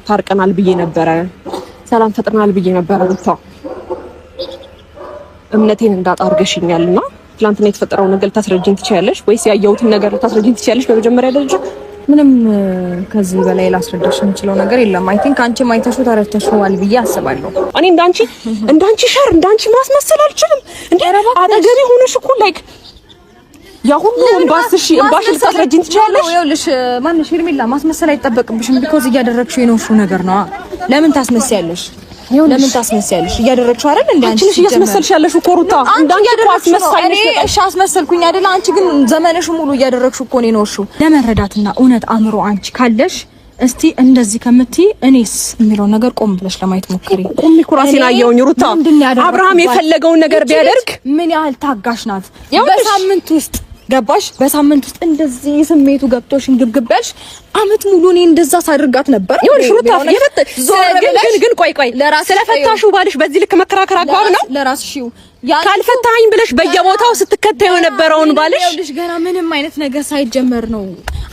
ታርቀናል ብዬ ነበረ፣ ሰላም ፈጥረናል ብዬ ነበረ። ሩታ እምነቴን እንዳጣርገሽኛልና ትላንትና የተፈጠረው ነገር ልታስረጅኝ ትችያለሽ ወይስ ያየሁትን ነገር ልታስረጅኝ ትችያለሽ? በመጀመሪያ ደረጃ ምንም ከዚህ በላይ ላስረዳሽ የምችለው ነገር የለም። አይ ቲንክ አንቺ ማይተሽው ተረድተሽዋል ብዬ አስባለሁ። እኔ እንዳንቺ ሸር እንዳንቺ ማስመሰል አልችልም። እንዴ አጠገቤ ሆነሽ እኮ ላይክ ያ ሁሉ እንባስሽ ልታስረጅኝ ትችያለሽ? ይኸውልሽ ማንሽ ሄርሜላ ማስመሰል አይጠበቅብሽም። ቢኮዝ እያደረግሽው የኖርሽው ነገር ነው። ለምን ታስመስያለሽ? ለምን ታስመስያለሽ? እያደረግሽው አይደል እንዴ? አንቺ እያስመሰልሽ ያለሽ እኮ ሩታ እንዳንቺ እኮ አስመሳይነሽ። እሺ አስመሰልኩኝ አይደል? አንቺ ግን ዘመንሽ ሙሉ እያደረግሽው እኮ ነው የኖርሽው። ለመረዳትና እውነት አእምሮ አንቺ ካለሽ እስቲ እንደዚህ ከምትይ እኔስ የሚለው ነገር ቆም ብለሽ ለማየት ሞክሪ። ቆም ኩራሴን አየሁኝ ሩታ። አብርሃም የፈለገውን ነገር ቢያደርግ ምን ያህል ታጋሽ ናት። በሳምንት ውስጥ ገባሽ? በሳምንት ውስጥ እንደዚህ ስሜቱ ገብቶሽ እንግብግበሽ አመት ሙሉ እኔ እንደዛ ሳድርጋት ነበር። ይኸውልሽ ሩታ ግን ቆይ ስለፈታሹ ባልሽ በዚህ ልክ መከራከር አግባብ ነው? ለራስሽ ካልፈታኝ ብለሽ በየቦታው ስትከተዩ የነበረውን ባልሽ ይኸውልሽ ገና ምንም አይነት ነገር ሳይጀመር ነው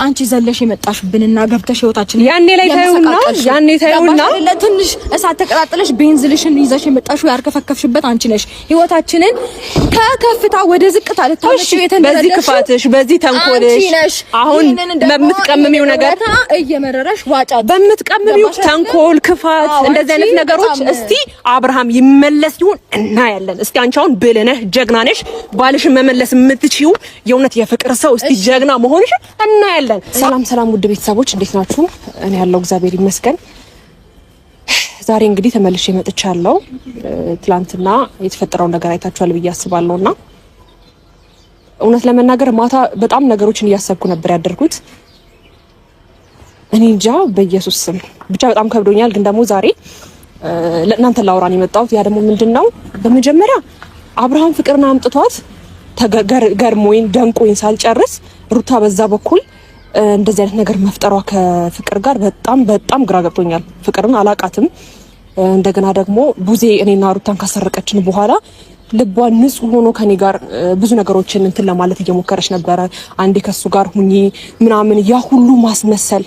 አንቺ ዘለሽ የመጣሽብንና ገብተሽ ህይወታችን ያኔ ታዩና ለትንሽ እሳት ተቀጣጥለሽ ቤንዝልሽን ይዘሽ የመጣሽው ያርከፈከፍሽበት አንቺ ነሽ። ህይወታችንን ከከፍታ ወደ ዝቅታ ልታመጪው በዚህ ክፋትሽ በዚህ ተንኮልሽ አሁን በምትቀምሚው ነገር እየመረረሽ ዋጫ በምትቀምሚው ተንኮል ክፋት እንደዚህ አይነት ነገሮች እስቲ አብርሃም ይመለስ ይሁን እናያለን። እስቲ አንቺ አሁን ብለነህ ጀግና ነሽ ባልሽን መመለስ የምትችይው የእውነት የፍቅር ሰው እስቲ ጀግና መሆንሽ እናያለን። ሰላም ውድ ቤተሰቦች እንዴት ናችሁ? እኔ ያለው እግዚአብሔር ይመስገን። ዛሬ እንግዲህ ተመልሼ መጥቻለሁ። ትላንትና የተፈጠረው ነገር አይታችኋል ብዬ አስባለሁና እውነት ለመናገር ማታ በጣም ነገሮችን እያሰብኩ ነበር ያደርኩት። እኔ እንጃ በኢየሱስ ስም ብቻ በጣም ከብዶኛል። ግን ደግሞ ዛሬ ለእናንተ ላውራን የመጣሁት ያ ደግሞ ምንድነው በመጀመሪያ አብርሃም ፍቅርና አምጥቷት ገርሞኝ ደንቆኝ ሳልጨርስ ሩታ በዛ በኩል እንደዚህ አይነት ነገር መፍጠሯ ከፍቅር ጋር በጣም ግራ ገብቶኛል። ፍቅርን አላቃትም። እንደገና ደግሞ ቡዜ እኔና ሩታን ካሰረቀችን በኋላ ልቧ ንጹህ ሆኖ ከኔ ጋር ብዙ ነገሮችን እንትን ለማለት እየሞከረች ነበረ። አንዴ ከሱ ጋር ሁኚ ምናምን ያ ሁሉ ማስመሰል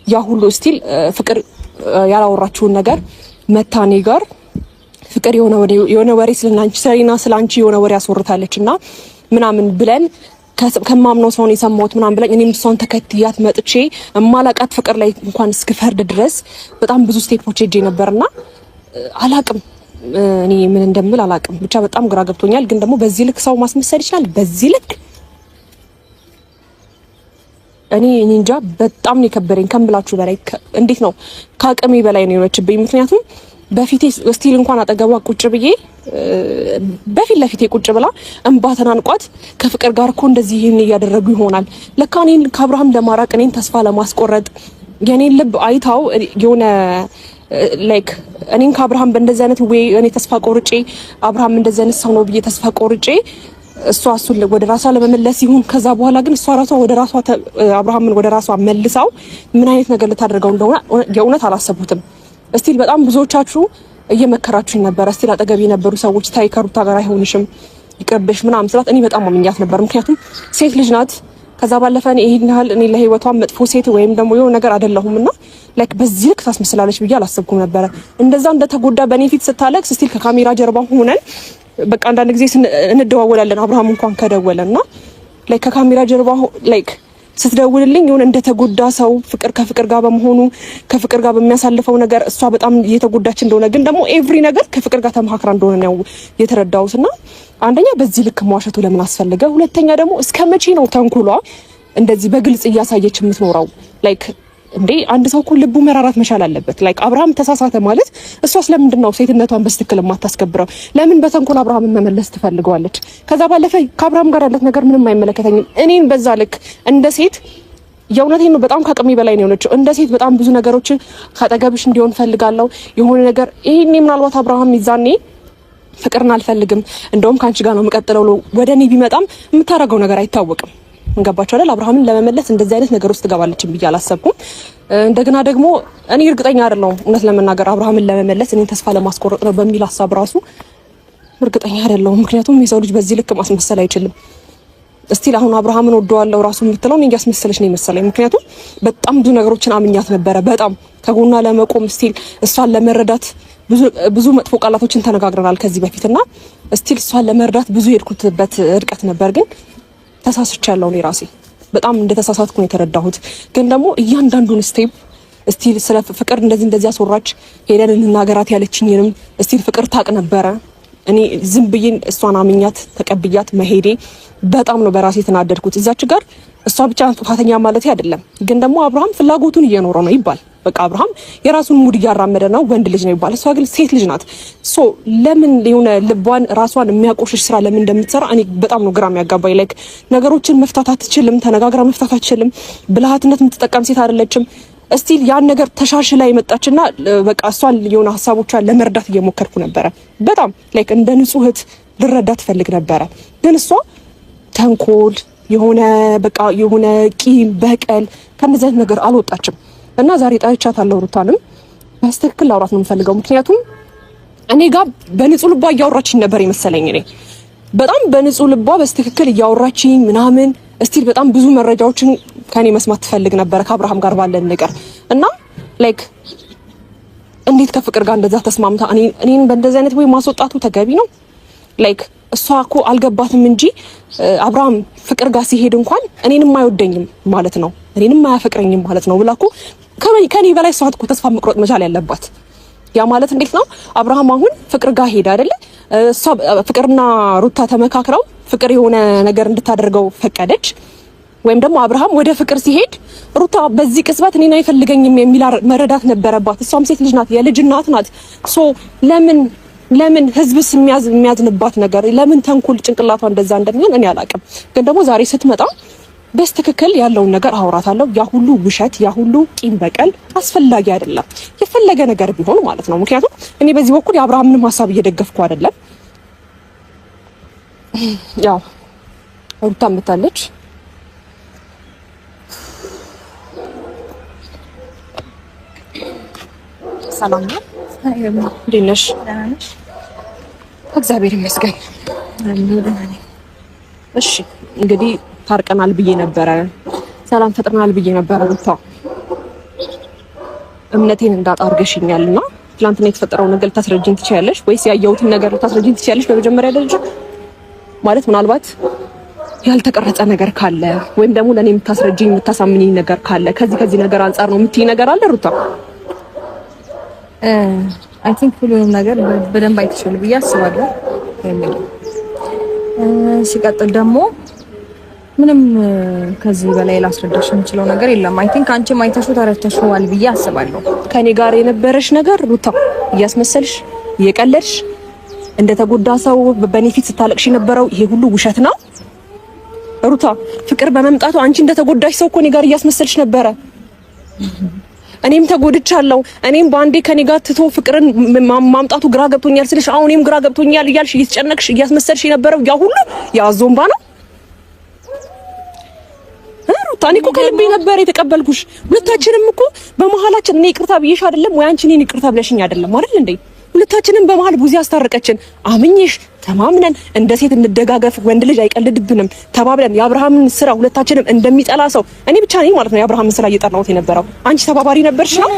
ያ ሁሉ ስቲል ፍቅር ያላወራችውን ነገር መታኔ ጋር ፍቅር የሆነ ወሬ ስለአንቺ የሆነ ወሬ ያስወርታለችና ምናምን ብለን ከማምነው ሰው ነው የሰማሁት ምናምን ብለኝ እኔም እሷን ተከትያት መጥቼ እማላቃት ፍቅር ላይ እንኳን እስክፈርድ ድረስ በጣም ብዙ ስቴፖች ሄጄ ነበርና አላቅም እኔ ምን እንደምል አላቅም። ብቻ በጣም ግራ ገብቶኛል። ግን ደግሞ በዚህ ልክ ሰው ማስመሰል ይችላል? በዚህ ልክ እኔ እንጃ። በጣም ነው የከበረኝ ከምላችሁ በላይ። እንዴት ነው ከአቅሜ በላይ ነው የሆነችብኝ። ምክንያቱም በፊቴ ስቲል እንኳን አጠገቧ ቁጭ ብዬ በፊት ለፊቴ ቁጭ ብላ እንባ ተናንቋት ከፍቅር ጋር እኮ እንደዚህ ይሄን እያደረጉ ይሆናል ለካ እኔን ከአብርሃም ለማራቅ እኔን ተስፋ ለማስቆረጥ የኔን ልብ አይታው የሆነ ላይክ እኔን ከአብርሃም በእንደዚህ አይነት ወይ እኔ ተስፋ ቆርጬ አብርሃም እንደዚህ አይነት ሰው ነው ብዬ ተስፋ ቆርጬ እሱን ወደ ራሷ ለመመለስ ይሁን ከዛ በኋላ ግን እሷ ራሷ ወደ ራሷ አብርሃምን ወደ ራሷ መልሳው ምን አይነት ነገር ልታደርገው እንደሆነ የእውነት አላሰቡትም። እስቲል በጣም ብዙዎቻችሁ እየመከራችሁኝ ነበር። እስቲል አጠገብ የነበሩ ሰዎች ታይ ከሩታ ጋር አይሆንሽም ይቅርብሽ ምናምን ስላት እኔ በጣም ማምኛት ነበር። ምክንያቱም ሴት ልጅ ናት። ከዛ ባለፈ እኔ ለህይወቷ መጥፎ ሴት ወይም ደግሞ የሆነ ነገር አይደለሁምና ላይክ በዚህ ልክ ታስመስላለች ብዬ አላሰብኩም ነበር። እንደዛ እንደተጎዳ በኔ ፊት ስታለቅስ እስቲል ከካሜራ ጀርባ ሆነን በቃ አንዳንድ ጊዜ እንደዋወላለን አብርሃም እንኳን ከደወለና ላይክ ከካሜራ ጀርባ ላይክ ስትደውልልኝ የሆነ እንደተጎዳ ሰው ከፍቅር ጋር በመሆኑ ከፍቅር ጋር በሚያሳልፈው ነገር እሷ በጣም እየተጎዳች እንደሆነ ግን ደግሞ ኤቭሪ ነገር ከፍቅር ጋር ተመካክራ እንደሆነ ነው የተረዳሁትና አንደኛ በዚህ ልክ መዋሸቱ ለምን አስፈልገ? ሁለተኛ ደግሞ እስከመቼ ነው ተንኩሏ እንደዚህ በግልጽ እያሳየች የምትኖረው? ላይክ እንዴ አንድ ሰው እኮ ልቡ መራራት መቻል አለበት። ላይክ አብርሃም ተሳሳተ ማለት እሷ ስለምንድን ነው ሴትነቷን በስትክክል የማታስከብረው? ለምን በተንኮል አብርሃምን መመለስ ትፈልገዋለች? ከዛ ባለፈ ከአብርሃም ጋር ያለት ነገር ምንም አይመለከተኝም። እኔን በዛ ልክ እንደ ሴት የእውነቴን ነው በጣም ከአቅሜ በላይ ነው የሆነችው። እንደ ሴት በጣም ብዙ ነገሮችን ካጠገብሽ እንዲሆን ፈልጋለሁ። የሆነ ነገር ይሄኔ ምናልባት አብርሃም ይዛኔ ፍቅርን አልፈልግም እንደውም ካንቺ ጋር ነው የምቀጥለው ወደኔ ቢመጣም የምታረገው ነገር አይታወቅም። እንገባቸው አይደል? አብርሃምን ለመመለስ እንደዚህ አይነት ነገር ውስጥ ትገባለች ብዬ አላሰብኩም። እንደገና ደግሞ እኔ እርግጠኛ አይደለሁም እውነት ለመናገር አብርሃምን ለመመለስ እኔን ተስፋ ለማስቆረጥ ነው በሚል ሐሳብ ራሱ እርግጠኛ አይደለሁም። ምክንያቱም የሰው ልጅ በዚህ ልክ ማስመሰል አይችልም። እስቲል አሁን አብርሃምን ወደዋለሁ ራሱ የምትለው እኔ እያስመሰለች ነው የመሰለኝ። ምክንያቱም በጣም ብዙ ነገሮችን አምኛት ነበረ። በጣም ከጎኗ ለመቆም ስቲል እሷን ለመረዳት ብዙ መጥፎ ቃላቶችን ተነጋግረናል ከዚህ በፊትና ስቲል እሷን ለመረዳት ብዙ የሄድኩበት ርቀት ነበር። ግን ተሳስቻለሁ። እኔ ራሴ በጣም እንደተሳሳትኩ ነው የተረዳሁት። ግን ደግሞ እያንዳንዱን ስቴፕ ስቲል ስለ ፍቅር እንደዚህ አስወራች ሄደን እንናገራት ያለችኝንም ስቲል ፍቅር ታቅ ነበረ። እኔ ዝም ብዬ እሷን አምኛት ተቀብያት መሄዴ በጣም ነው በራሴ ተናደድኩት። እዛች ጋር እሷ ብቻ ጥፋተኛ ማለት አይደለም። ግን ደግሞ አብርሃም ፍላጎቱን እየኖረ ነው ይባል። በቃ አብርሃም የራሱን ሙድ እያራመደ ነው። ወንድ ልጅ ነው ይባል። እሷ ግን ሴት ልጅ ናት። ሶ ለምን የሆነ ልቧን ራሷን የሚያቆሽሽ ስራ ለምን እንደምትሰራ እኔ በጣም ነው ግራ የሚያጋባኝ። ላይክ ነገሮችን መፍታት አትችልም፣ ተነጋግራ መፍታት አትችልም። ብልሃትነት የምትጠቀም ሴት አይደለችም። እስቲል ያን ነገር ተሻሽላ የመጣችና በቃ እሷን የሆነ ሀሳቦቿን ለመርዳት እየሞከርኩ ነበረ። በጣም ላይክ እንደ ንጹህ እህት ልረዳት ትፈልግ ነበረ። ግን እሷ ተንኮል የሆነ ቂም በቀል ከነዚህ አይነት ነገር አልወጣችም። እና ዛሬ ጣይቻታለሁ። ሩታንም በስትክክል ላውራት ነው የምፈልገው። ምክንያቱም እኔ ጋር በንጹህ ልቧ እያወራችኝ ነበር የመሰለኝ። እኔ በጣም በንጹህ ልቧ በስትክክል እያወራችኝ ምናምን እስቲል በጣም ብዙ መረጃዎችን ከኔ መስማት ትፈልግ ነበር ከአብርሃም ጋር ባለን ነገር እና ላይክ እንዴት ከፍቅር ጋር እንደዛ ተስማምታ እኔን በእንደዚህ አይነት ወይ ማስወጣቱ ተገቢ ነው? ላይክ እሷ እኮ አልገባትም እንጂ አብርሃም ፍቅር ጋር ሲሄድ እንኳን እኔንም አይወደኝም ማለት ነው፣ እኔንም አያፈቅረኝም ማለት ነው ብላ እኮ ከኔ በላይ እሷ እኮ ተስፋ መቁረጥ መቻል ያለባት። ያ ማለት እንዴት ነው? አብርሃም አሁን ፍቅር ጋር ሄደ አይደለ? እሷ ፍቅርና ሩታ ተመካክረው ፍቅር የሆነ ነገር እንድታደርገው ፈቀደች። ወይም ደግሞ አብርሃም ወደ ፍቅር ሲሄድ ሩታ በዚህ ቅጽበት እኔን አይፈልገኝም የሚል መረዳት ነበረባት። እሷም ሴት ልጅ ናት፣ የልጅ እናት ናት። ሶ ለምን ህዝብስ የሚያዝንባት ነገር ለምን ተንኩል ጭንቅላቷ እንደዛ እንደሚሆን እኔ አላውቅም። ግን ደግሞ ዛሬ ስትመጣ በስትክክል ያለውን ነገር አወራታለሁ። ያ ሁሉ ውሸት፣ ያ ሁሉ ቂም በቀል አስፈላጊ አይደለም፣ የፈለገ ነገር ቢሆን ማለት ነው። ምክንያቱም እኔ በዚህ በኩል የአብርሃምንም ሀሳብ እየደገፍኩ አይደለም። ያው ሩታ መታለች። ሰላም ነው። እንዴት ነሽ? እግዚአብሔር ይመስገን። እሺ እንግዲህ ታርቀናል ብዬ ነበረ፣ ሰላም ፈጥረናል ብዬ ነበረ። ሩታ እምነቴን እንዳጣ አድርገሽኛልና ትናንትና የተፈጠረው ነገር ልታስረጅኝ ትችያለሽ ወይስ ያየሁትን ነገር ልታስረጅኝ ትችያለሽ? በመጀመሪያ ደረጃ ማለት ምናልባት ያልተቀረጸ ነገር ካለ ወይም ደግሞ ለኔ የምታስረጅኝ የምታሳምኚኝ ነገር ካለ ከዚህ ነገር አንፃር ነው የምትይ ነገር አለ ሩታ? አይ ቲንክ ሁሉንም ነገር በደንብ አይተሻል ብዬ አስባለሁ። ሲቀጥል ደግሞ ምንም ከዚህ በላይ ላስረዳሽ የምችለው ነገር የለም። አይ ቲንክ አንቺ ማይተሽው ተረድተሽዋል ብዬ አስባለሁ። ከኔ ጋር የነበረሽ ነገር ሩታ እያስመሰልሽ እየቀለድሽ እንደተጎዳ ሰው በቤኔፊት ስታለቅሽ የነበረው ይሄ ሁሉ ውሸት ነው ሩታ። ፍቅር በመምጣቱ አንቺ እንደተጎዳሽ ሰው እኮ እኔ ጋር እያስመሰልሽ ነበረ። እኔም ተጎድቻለሁ። እኔም ባንዴ ከኔ ጋር ትቶ ፍቅርን ማምጣቱ ግራ ገብቶኛል ስልሽ አሁን እኔም ግራ ገብቶኛል እያልሽ እየተጨነቅሽ እያስመሰልሽ የነበረው ያ ሁሉ ያዞምባ ነው ሩታ። እኔ እኮ ከልቤ ነበር የተቀበልኩሽ። ሁለታችንም እኮ በመሀላችን እኔ ይቅርታ ብዬሽ አይደለም ወይ አንቺ እኔን ይቅርታ ብለሽኝ አይደለም አይደል እንዴ? ሁለታችንም በመሀል ብዙ ያስታረቀችን አምኜሽ ተማምነን እንደ ሴት እንደጋገፍ፣ ወንድ ልጅ አይቀልድብንም ተባብለን የአብርሃምን ስራ ሁለታችንም እንደሚጠላ ሰው እኔ ብቻ ነኝ ማለት ነው የአብርሃምን ስራ እየጠላሁት የነበረው። አንቺ ተባባሪ ነበርሽ ነው።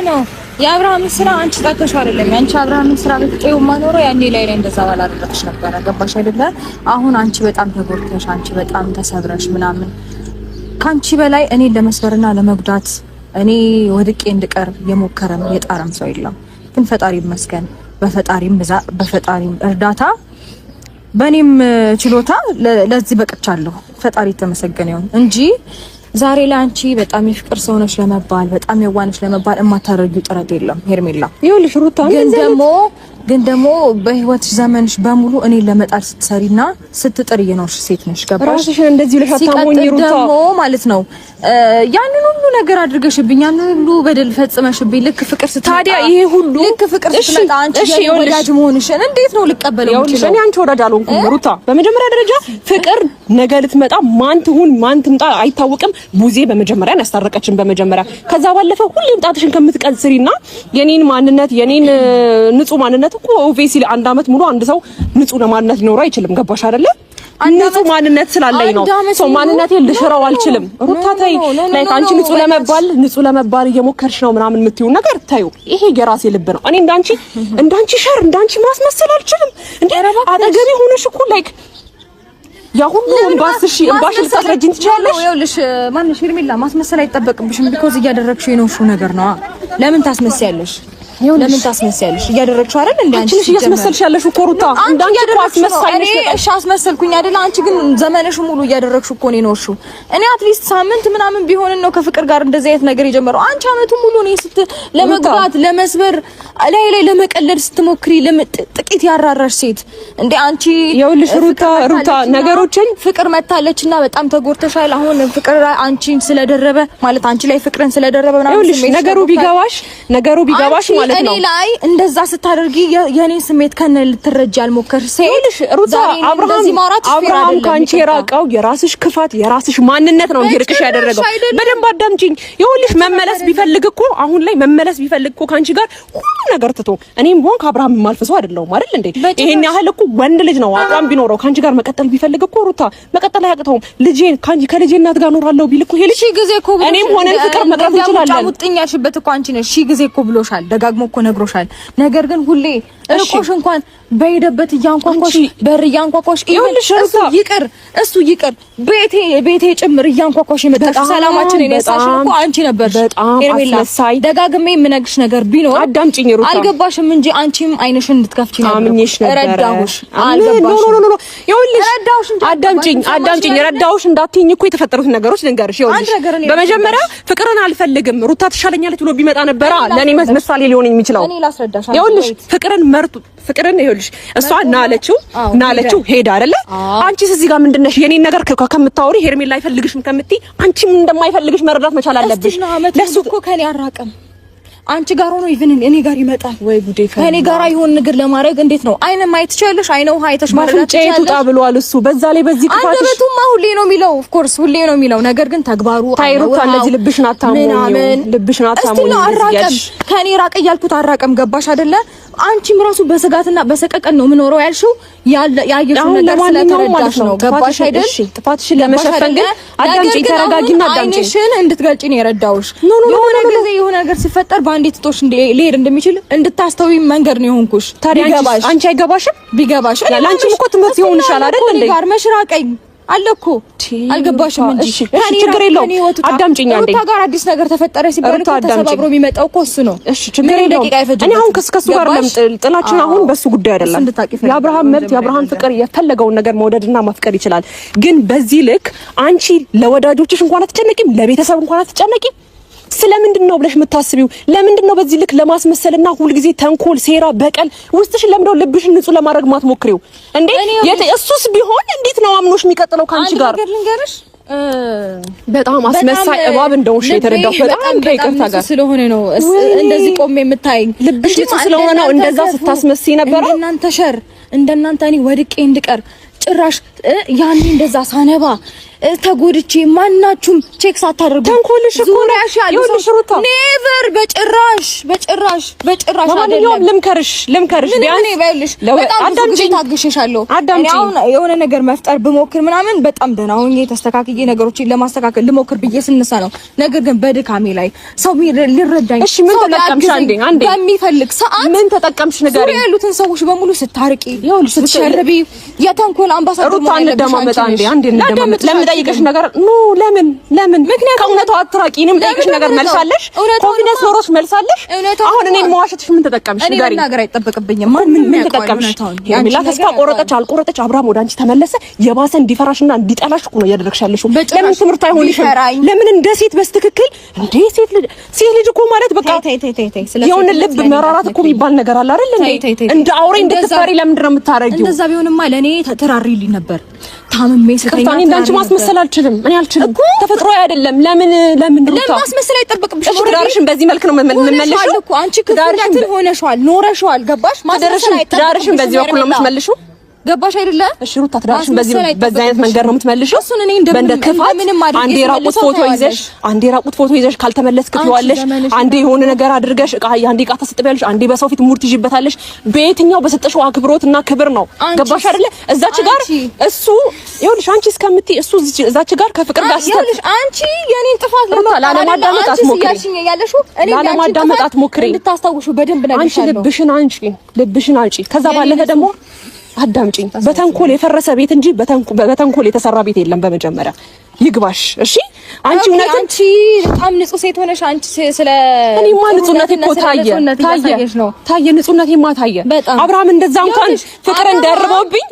የአብርሃምን ስራ አንቺ ጠልተሽ አይደለም። አንቺ አብርሃምን ስራ ብትጤው ማኖር ያኔ ላይ እንደዛ ባላደረግሽ ነበር። ገባሽ አይደለ? አሁን አንቺ በጣም ተጎድተሽ፣ አንቺ በጣም ተሰብረሽ ምናምን ካንቺ በላይ እኔ ለመስበርና ለመጉዳት እኔ ወድቄ እንድቀር የሞከረም የጣረም ሰው የለም። ግን ፈጣሪ ይመስገን በፈጣሪም እርዳታ በእኔም ችሎታ ለዚህ በቅቻለሁ። ፈጣሪ የተመሰገነ ይሁን እንጂ ዛሬ ላይ አንቺ በጣም የፍቅር ሰው ነሽ ለመባል በጣም የዋነሽ ለመባል የማታረጊው ጥረት የለም ሄርሜላ። ይኸውልሽ ሩታ ግን ደግሞ በህይወትሽ ዘመንሽ በሙሉ እኔ ለመጣል ስትሰሪና ስትጥር እየኖርሽ ሴት ነሽ። ገባሽ? ራስሽን እንደዚህ ብለሽ አታሞኝ ሩታ። ደግሞ ማለት ነው ያንን ሁሉ ነገር አድርገሽብኝ፣ ያንን ሁሉ በደል ፈጽመሽብኝ፣ ልክ ፍቅር ስትመጣ ታዲያ ይሄ ሁሉ ልክ ፍቅር ስትመጣ አንቺ ወዳጅ መሆንሽን እንዴት ነው ልቀበለው? ይኸውልሽ እኔ አንቺ ወዳጅ አልሆንኩም ሩታ። በመጀመሪያ ደረጃ ፍቅር ነገ ልትመጣ ማን ትሁን ማን ትምጣ አይታወቅም። ቡዜ በመጀመሪያ ያስታረቀችን በመጀመሪያ። ከዛ ባለፈው ሁሌም ጣትሽን ከምትቀጽሪና የኔን ማንነት የኔን ንጹህ ማንነት እኮ ኦብቪየስሊ አንድ አመት ሙሉ አንድ ሰው ንጹህ ማንነት ሊኖር አይችልም። ገባሽ አይደለ? ንጹህ ማንነት ስላለኝ ነው። ሰው ማንነቴን ልሽረው አልችልም። ሩታ ተይ፣ ላይክ አንቺ ንጹህ ለመባል እየሞከርሽ ነው ምናምን የምትይው ነገር ታዩ። ይሄ የራሴ ልብ ነው። እኔ እንዳንቺ ሸር እንዳንቺ ማስመሰል አልችልም። አጠገቤ ሆነሽ እኮ ላይክ ያ ሁሉ እንባስሽ ልታስረጅኝ ትችያለሽ። ይኸውልሽ ማንሽ ሄርሜላ ማስመሰል አይጠበቅብሽም። ቢኮዝ እያደረግሽው የነውሽው ነገር ነው። ለምን ታስመስያለሽ? ለምን ታስመስያለሽ? እያደረግሽው አይደል እንዴ? አንቺ ልጅ እያስመሰልሽ ያለሽ እኮ ሩታ፣ እንዳንቺ እኮ አስመሳይነሽ። እሺ አስመሰልኩኝ አይደል? አንቺ ግን ዘመንሽ ሙሉ እያደረግሽው እኮ ነው የኖርሽው። እኔ አትሊስት ሳምንት ምናምን ቢሆን ነው ከፍቅር ጋር እንደዚህ አይነት ነገር የጀመረው። አንቺ አመቱ ሙሉ ነው ለመግባት ለመስበር ላይ ለመቀለድ ስትሞክሪ ጥቂት ያራራሽ ሴት እንዴ አንቺ። ይኸውልሽ ሩታ ነገሮችን ፍቅር መታለችና በጣም ተጎርተሻል። አሁን ፍቅር አንቺን ስለደረበ ማለት አንቺ ላይ ፍቅርን ስለደረበ ምናምን ነገሩ ቢገባሽ ማለት እኔ ላይ እንደዛ ስታደርጊ የኔ ስሜት ከነ ልትረጂ አልሞከርሽ። ይኸውልሽ ሩታ አብርሃም ካንቺ የራቀው የራስሽ ክፋት የራስሽ ማንነት ነው ይርቅሽ ያደረገው። በደንብ አዳምጪኝ። ይኸውልሽ መመለስ ቢፈልግ እኮ ካንቺ ጋር ሁሉ ነገር ትቶ እኔም ሆን ከአብርሃም የማልፈሰው አይደለም አይደል እንዴ? ይሄን ያህል እኮ ወንድ ልጅ ነው አቋም ቢኖረው ካንቺ ጋር መቀጠል ቢፈልግ እኮ ሩታ መቀጠል አያቅተውም። ልጄን ከልጄ እናት ጋር ኖራለሁ ቢል እኮ ይሄ ልጅ ጊዜ እኮ እኔም ሆነን ፍቅር መቅረብ እንችላለን። ሙጥኝ ያልሽበት እኮ አንቺ ነሽ። ጊዜ እኮ ብሎሻል፣ ደጋግሞ እኮ ነግሮሻል። ነገር ግን ሁሌ እርቆሽ እንኳን በሄደበት እያንኳኳሽ በር እያንኳኳሽ እሱ ይቅር ቤቴ ጭምር እያንኳኳሽ የመጣሽ ሰላማችን የነሳሽ እኮ አንቺ ነበርሽ። ሄርሜላ ደጋግሜ የምነግርሽ ነገር ቢኖር አዳምጪኝ ሩታ፣ አልገባሽም እንጂ አንቺም አይንሽን እንድትከፍቺ ነበር። ረዳሁሽ። ኖ ይኸውልሽ አዳምጪኝ። ረዳሁሽ እንዳትይኝ እኮ የተፈጠሩትን ነገሮች ልንገርሽ። ይኸውልሽ በመጀመሪያ ፍቅርን አልፈልግም ሩታ ትሻለኛለች ብሎ ቢመጣ ነበረ ለኔ ምሳሌ ሊሆን የሚችለው። እኔ ላስረዳሽ። ይኸውልሽ ፍቅርን ይኸውልሽ እሷ ናለችው ሄዳ አይደለ? አንቺስ እዚህ ጋር ምንድነሽ? የኔን ነገር ከምታወሪ ሄርሜላ አይፈልግሽም ከምትይ አንቺም እንደማይፈልግሽ መረዳት መቻል አለብሽ። ለሱ እኮ ከኔ አራቀም አንቺ ጋር ሆኖ ኢቭን እኔ ጋር ይመጣል ወይ ጉዴ! ከኔ ጋር ይሆን ነገር ለማድረግ እንዴት ነው? አይነ ማየት ትችያለሽ። አይነው ሃይተሽ ማረዳት ትችያለሽ። ጡጣ ብሏል እሱ። በዛ ላይ በዚህ ክፋትሽ አንደበቱማ ሁሌ ነው የሚለው። ኦፍ ኮርስ ሁሌ ነው የሚለው። ነገር ግን ተግባሩ ታይሩታ እንደዚህ ልብሽን አታሞኝ። ከኔ ራቅ እያልኩት አራቀም። ገባሽ አይደለ? አንቺም ራሱ በስጋትና በሰቀቀን ነው የምኖረው ያልሽው ያየሽው ነገር ስለተረዳሽ ነው። ገባሽ አይደል? ጥፋትሽን ለመሸፈን ግን አዳምጪኝ፣ ተረጋጊና አዳምጪኝ። አይንሽን እንድትገልጪ ነው የረዳውሽ። የሆነ ነገር ሲፈጠር አንዴት ቶሽ ሊሄድ እንደሚችል እንድታስተውይ መንገድ ነው የሆንኩሽ። ታዲያ አንቺ አይገባሽም? ቢገባሽ ለአንቺም እኮ ትምህርት ይሆንሻል አይደል እንዴ? ጋር መሽራቀኝ አለኮ አልገባሽም እንጂ እሺ፣ ችግር የለውም። አዳምጪኝ አንዴ። ሩታ ጋር አዲስ ነገር ተፈጠረ ሲባል እኮ ተሰባብሮ የሚመጣው እኮ እሱ ነው። እሺ፣ ችግር የለውም። እኔ አሁን ከሱ ጋር ጥላችን አሁን በሱ ጉዳይ አይደለም። የአብርሃም መብት የአብርሃም ፍቅር የፈለገውን ነገር መውደድና ማፍቀር ይችላል። ግን በዚህ ልክ አንቺ ለወዳጆችሽ እንኳን አትጨነቂም፣ ለቤተሰብ እንኳን አትጨነቂም። ስለምንድን ነው ብለሽ የምታስቢው? ለምንድን ነው በዚህ ልክ ለማስመሰልና ሁልጊዜ ተንኮል፣ ሴራ፣ በቀል ውስጥሽ ለምደው ልብሽን ንጹህ ለማድረግ ማትሞክሪው እንዴ? እሱስ ቢሆን እንዴት ነው አምኖሽ የሚቀጥለው ካንቺ ጋር? በጣም አስመሳይ እባብ እንደውሽ የተረዳው በጣም ከይቅርታ ጋር ስለሆነ ነው እንደዚህ ቆሜ የምታይኝ። ልብሽ ንጹህ ስለሆነ ነው እንደዛ ስታስመስይ ነበር። እንደናንተ እኔ ወድቄ እንድቀር ጭራሽ ያኔ እንደዛ ሳነባ ተጎድቼ ማናችሁም ቼክ ሳታደርጉ ተንኮልሽ እኮ ነው ያሻለው። ኔቨር በጭራሽ አይደለም። ልምከርሽ ቢያንስ አዳምጪኝ፣ ታግሽሻለሁ። እኔ አሁን የሆነ ነገር መፍጠር ብሞክር ምናምን በጣም ደህና ሆኜ ተስተካክዬ ነገሮችን ለማስተካከል ልሞክር ብዬ ስንሳ ነው። ነገር ግን በድካሜ ላይ ሰው ሊረዳኝ እሺ፣ ምን ተጠቀምሽ? አንዴ በሚፈልግ ሰዓት ምን ተጠቀምሽ? ነገር ያሉትን ሰዎች በሙሉ ስታርቂ ስትሸርቢ የተንኮል አምባሳደር ሩታ እንደማመጣ አንዴ ለምጠይቅሽ ነገር ለምን ከእውነታው አትራቂንም? ጠይቅሽ ነገር መልሳለሽ፣ ኮንፊደንስ ኖሮሽ መልሳለሽ። አሁን እኔን መዋሸትሽ ምን ተጠቀምሽ? ንገሪኝ። ነገር አይጠበቅብኝም። ምን ተጠቀምሽ? ሄርሜላ ተስፋ ቆረጠች አልቆረጠች አብርሃም ወደ አንቺ ተመለሰ። የባሰ እንዲፈራሽና እንዲጠላሽ እኮ ነው እያደረግሽ ያለሽው። ለምን ትምህርት አይሆንሽም? ለምን እንደ ሴት በስትክክል እንደ ሴት ልጅ እኮ ማለት በቃ የሆነ ልብ መራራት እኮ የሚባል ነገር አለ አይደል እንዴ? እንደ አውሬ እንድትፈሪ ለምንድን ነው የምታረጊው? እንደዛ ቢሆንማ ለኔ ተራሪልኝ ነበር። ታምሜ ስለኛ እንዳንቺ ማስመሰል አልችልም። እኔ አልችልም። ተፈጥሮ አይደለም። ለምን ሩታ ማስመሰል አይጠበቅብሽም። ትዳርሽን በዚህ መልክ ነው የምትመልሺው እኮ አንቺ ክፍዳትን ሆነሻል፣ ኖረሻል። ገባሽ? ትዳርሽን በዚህ በኩል ነው የምትመልሺው። ገባሽ አይደለ? እሺ ሩታ ትዳርሽን በዚህ አይነት መንገድ ነው የምትመልሺው? እሱን እኔ እንደምንም አንዴ ራቁት ፎቶ ይዘሽ ካልተመለስክ ትይዋለሽ። አንዴ የሆነ ነገር አድርገሽ አንዴ ዕቃ ተሰጥበያለሽ፣ አንዴ በሰው ፊት ሙድ ትይዥበታለሽ። በየትኛው በሰጠሽው አክብሮትና ክብር ነው? ገባሽ አይደለ? እዛች ጋር እሱ ይኸውልሽ አንቺ እስከምትይ እሱ እዛች ጋር ከፍቅር ጋር ይኸውልሽ አንቺ የኔን ጥፋት ላለማዳመጥ አትሞክሪ። ላለማዳመጥ አትሞክሪ። እንድታስታውሹ በደንብ ነገር አንቺ ልብሽን አንቺ ከዛ ባለፈ ደግሞ አዳምጪኝ። በተንኮል የፈረሰ ቤት እንጂ በተንኮል የተሰራ ቤት የለም። በመጀመሪያ ይግባሽ። እሺ አንቺ በጣም ንጹህ ሴት ሆነሽ አንቺ ስለ እኔማ ንጹህነቴ እኮ ታየ። ንጹህነቴማ ታየ። አብርሃም እንደዛ እንኳን ፍቅርን ደርቦብኝ